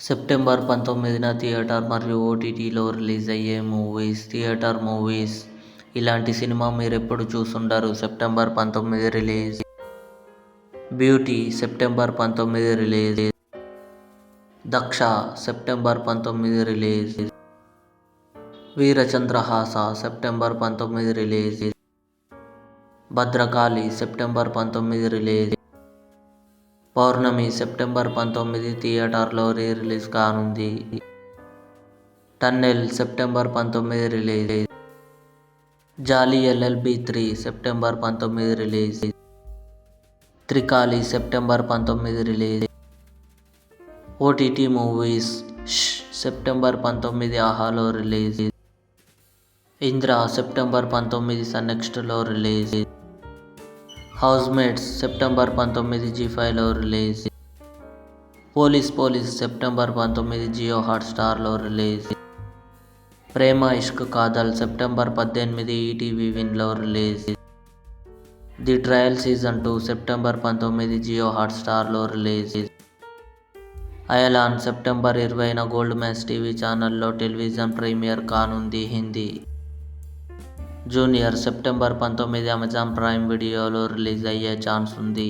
September 19న theatre మరియు ఓటీటీలో release అయ్యే మూవీస్. Theatre movies. ఇలాంటి సినిమా మీరెప్పుడు చూసుండరు. September 19 release. Beauty September 19 release. Daksha September 19 release. Veerachandrahasa September 19 release. Bhadrakali September 19 release. Pournami September 19 థియేటర్లో రిలీజ్ కానుంది. Tunnel September 19 release. Jolly LLB 3 September 19 release. Trikali September 19 release. OTT movies. September 19 ఆహాలో రిలీజ్. ఇంద్ర సెప్టెంబర్ 19 సన్ నెక్స్ట్లో release. Housemates September 19 జీ5లో release. Police September 19 Jio హాట్స్టార్లో release. Prema Ishq Kaadhal September 18 ETV విన్లో release. The trial season 2 September 19 Jio హాట్స్టార్లో release. Ayalaan September 20న gold match TV ఛానల్లో television premiere కానుంది. Hindi. Junior September 19 Amazon Prime వీడియోలో release అయ్యే ఛాన్స్ ఉంది.